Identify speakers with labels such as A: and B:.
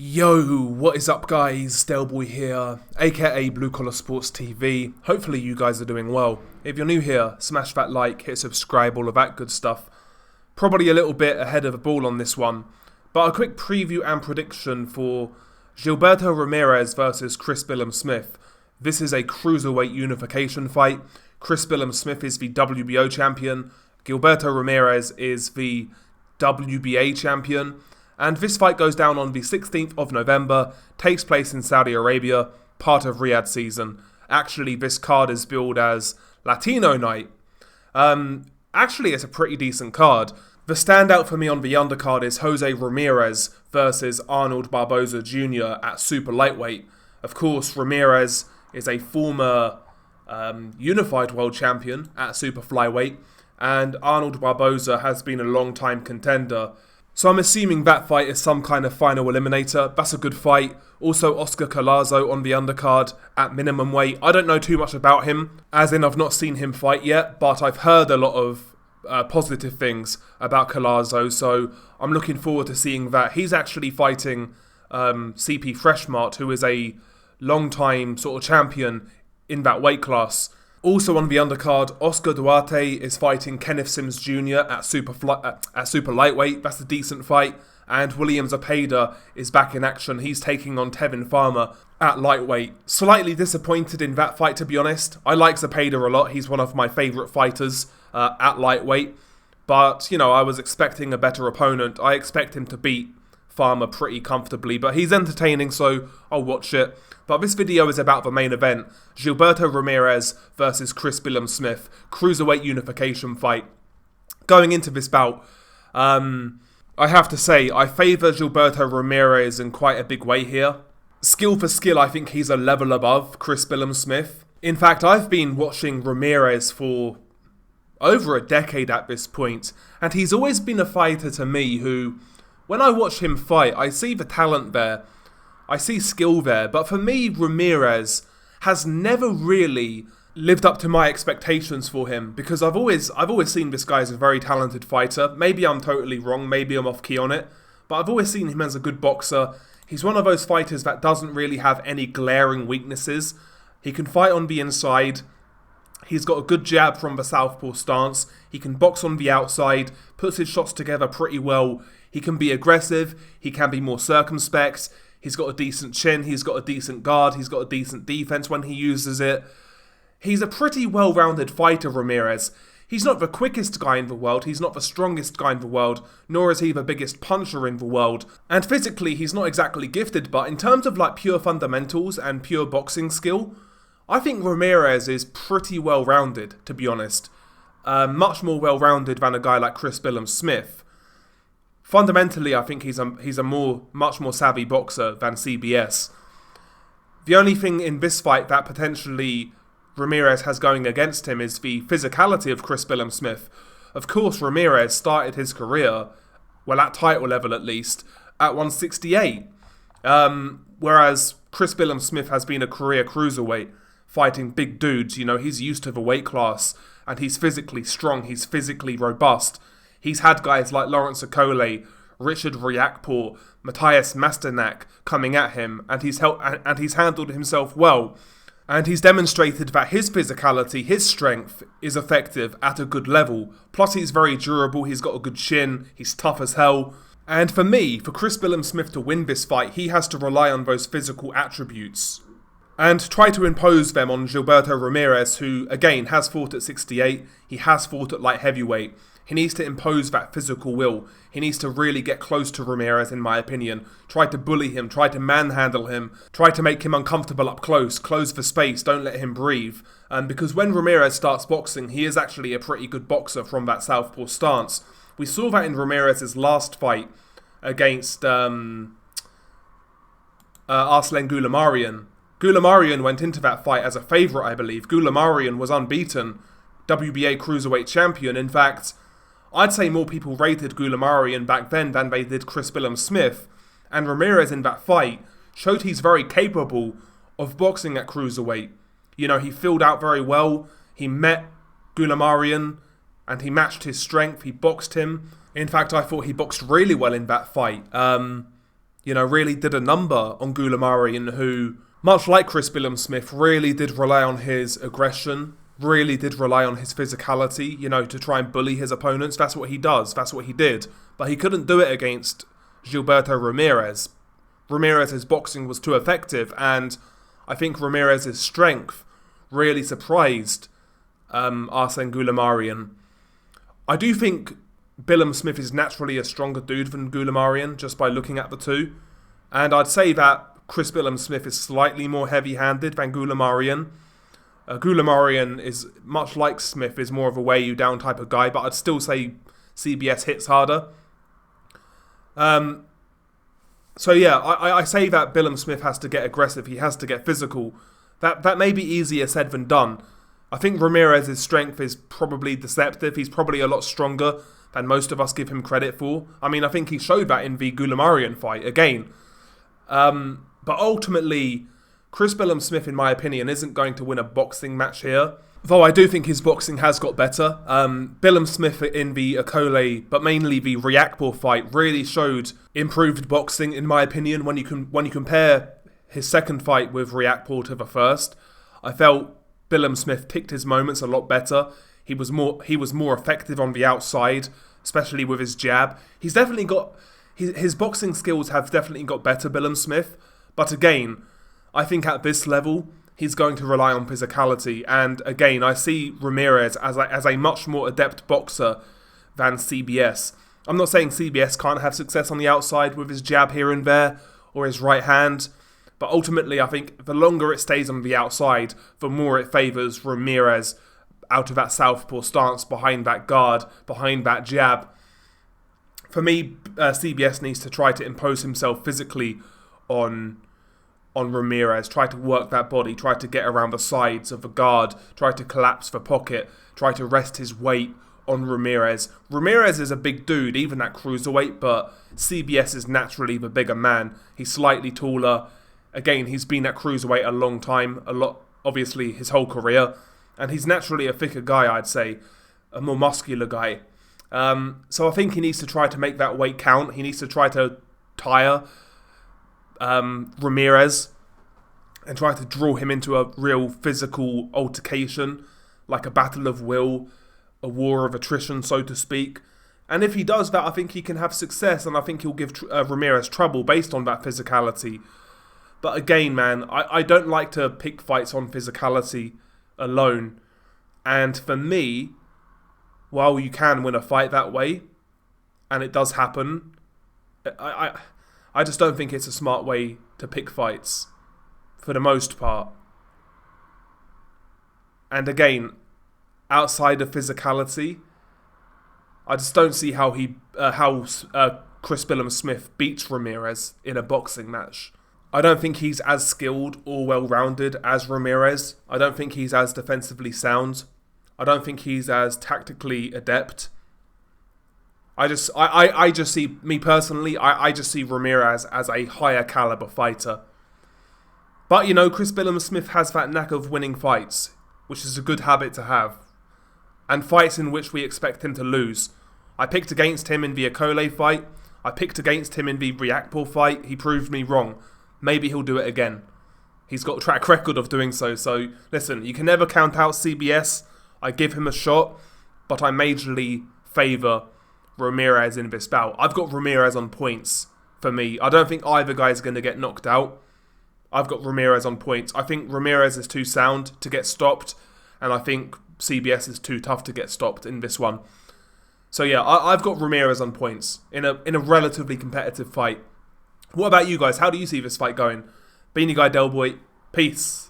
A: Yo, what is up guys, Delboy here, aka Blue Collar Sports TV. Hopefully you guys are doing well. If you're new here, smash that like, hit subscribe, all of that good stuff. Probably a little bit ahead of the ball on this one, but a quick preview and prediction for Gilberto Ramirez versus Chris Billam-Smith. This is a cruiserweight unification fight. Chris Billam-Smith is the WBO champion, Gilberto Ramirez is the WBA champion. And this fight goes down on the 16th of November, takes place in Saudi Arabia, part of Riyadh season. Actually, this card is billed as Latino night. Actually, it's a pretty decent card. The standout for me on the undercard is Jose Ramirez versus Arnold Barboza Jr. at super lightweight. Of course, Ramirez is a former unified world champion at super flyweight, and Arnold Barboza has been a long-time contender. So I'm assuming that fight is some kind of final eliminator. That's a good fight. Also, Oscar Collazo on the undercard at minimum weight. I don't know too much about him, as in I've not seen him fight yet, but I've heard a lot of positive things about Collazo, so I'm looking forward to seeing that. He's actually fighting CP Freshmart, who is a long-time sort of champion in that weight class. Also on the undercard, Oscar Duarte is fighting Kenneth Sims Jr. at super lightweight. That's a decent fight. And William Zepeda is back in action. He's taking on Tevin Farmer at lightweight. Slightly disappointed in that fight, to be honest. I like Zepeda a lot. He's one of my favourite fighters at lightweight. But, you know, I was expecting a better opponent. I expect him to beat Farmer pretty comfortably, but he's entertaining, so I'll watch it. But this video is about the main event, Gilberto Ramirez versus Chris Billam-Smith, cruiserweight unification fight. Going into this bout, I have to say, I favour Gilberto Ramirez in quite a big way here. Skill for skill, I think he's a level above Chris Billam-Smith. In fact, I've been watching Ramirez for over a decade at this point, and he's always been a fighter to me who, when I watch him fight, I see the talent there, I see skill there, but for me, Ramirez has never really lived up to my expectations for him, because I've always seen this guy as a very talented fighter. Maybe I'm totally wrong, maybe I'm off key on it, but I've always seen him as a good boxer. He's one of those fighters that doesn't really have any glaring weaknesses. He can fight on the inside. He's got a good jab from the southpaw stance. He can box on the outside, puts his shots together pretty well. He can be aggressive. He can be more circumspect. He's got a decent chin. He's got a decent guard. He's got a decent defense when he uses it. He's a pretty well-rounded fighter, Ramirez. He's not the quickest guy in the world. He's not the strongest guy in the world. Nor is he the biggest puncher in the world. And physically, he's not exactly gifted. But in terms of like pure fundamentals and pure boxing skill, I think Ramirez is pretty well-rounded, to be honest. Much more well-rounded than a guy like Chris Billam-Smith. Fundamentally, I think he's a much more savvy boxer than CBS. The only thing in this fight that potentially Ramirez has going against him is the physicality of Chris Billam-Smith. Of course, Ramirez started his career, well, at title level at least, at 168. Whereas Chris Billam-Smith has been a career cruiserweight, fighting big dudes. You know, he's used to the weight class, and he's physically strong, he's physically robust. He's had guys like Lawrence Okole, Richard Riakporhe, Matthias Masternak coming at him, and he's handled himself well. And he's demonstrated that his physicality, his strength, is effective at a good level. Plus he's very durable, he's got a good chin, he's tough as hell. And for me, for Chris Billam-Smith to win this fight, he has to rely on those physical attributes and try to impose them on Gilberto Ramirez, who, again, has fought at 68, he has fought at light heavyweight. He needs to impose that physical will. He needs to really get close to Ramirez, in my opinion. Try to bully him, try to manhandle him, try to make him uncomfortable up close, close the space, don't let him breathe. Because when Ramirez starts boxing, he is actually a pretty good boxer from that southpaw stance. We saw that in Ramirez's last fight against Arslan Goulamarian. Goulamarian went into that fight as a favourite, I believe. Goulamarian was unbeaten, WBA cruiserweight champion. In fact, I'd say more people rated Goulamarian back then than they did Chris Billam-Smith. And Ramirez in that fight showed he's very capable of boxing at cruiserweight. You know, he filled out very well. He met Goulamarian and he matched his strength. He boxed him. In fact, I thought he boxed really well in that fight. really did a number on Gilberto, who, much like Chris Billam-Smith, really did rely on his aggression, really did rely on his physicality, to try and bully his opponents. That's what he does. That's what he did. But he couldn't do it against Gilberto Ramirez. Ramirez's boxing was too effective, and I think Ramirez's strength really surprised Arsene Gilberto. I do think Billam-Smith is naturally a stronger dude than Gilberto, just by looking at the two. And I'd say that Chris Billam-Smith is slightly more heavy-handed than Gilberto. Gilberto is, much like Smith, is more of a weigh-you-down type of guy, but I'd still say CBS hits harder. So yeah, I say that Billam-Smith has to get aggressive, he has to get physical. That may be easier said than done. I think Ramirez's strength is probably deceptive. He's probably a lot stronger than most of us give him credit for. I mean, I think he showed that in the Gilberto fight again. But ultimately, Chris Billam-Smith, in my opinion, isn't going to win a boxing match here. Though I do think his boxing has got better. Billam-Smith in the Akole, but mainly the Riakporhe fight, really showed improved boxing, in my opinion. When you compare his second fight with Riakporhe to the first, I felt Billam-Smith picked his moments a lot better. He was more effective on the outside, especially with his jab. He's definitely got his boxing skills have definitely got better, Billam-Smith. But again, I think at this level, he's going to rely on physicality. And again, I see Ramirez as a much more adept boxer than CBS. I'm not saying CBS can't have success on the outside with his jab here and there, or his right hand. But ultimately, I think the longer it stays on the outside, the more it favours Ramirez out of that southpaw stance, behind that guard, behind that jab. For me, CBS needs to try to impose himself physically on Ramirez, try to work that body, try to get around the sides of the guard, try to collapse the pocket, try to rest his weight on Ramirez. Ramirez is a big dude, even at cruiserweight, but CBS is naturally the bigger man. He's slightly taller. Again, he's been at cruiserweight a long time, obviously his whole career, and he's naturally a thicker guy, I'd say, a more muscular guy. So I think he needs to try to make that weight count. He needs to try to tire Ramirez and try to draw him into a real physical altercation, like a battle of will, a war of attrition, so to speak. And if he does that, I think he can have success, and I think he'll give Ramirez trouble based on that physicality. But again, man, I don't like to pick fights on physicality alone. And for me, while you can win a fight that way, and it does happen, I just don't think it's a smart way to pick fights, for the most part. And again, outside of physicality, I just don't see how Chris Billam-Smith beats Ramirez in a boxing match. I don't think he's as skilled or well-rounded as Ramirez. I don't think he's as defensively sound. I don't think he's as tactically adept. I just see, me personally, I just see Ramirez as a higher caliber fighter. But, Chris Billam-Smith has that knack of winning fights, which is a good habit to have. And fights in which we expect him to lose. I picked against him in the Akole fight. I picked against him in the Riakporhe fight. He proved me wrong. Maybe he'll do it again. He's got a track record of doing so. So, listen, you can never count out CBS. I give him a shot, but I majorly favour Ramirez in this bout. I've got Ramirez on points for me. I don't think either guy is going to get knocked out. I've got Ramirez on points. I think Ramirez is too sound to get stopped, and I think CBS is too tough to get stopped in this one. So yeah, I've got Ramirez on points in a relatively competitive fight. What about you guys? How do you see this fight going? Beanie Guy Del Boy, peace.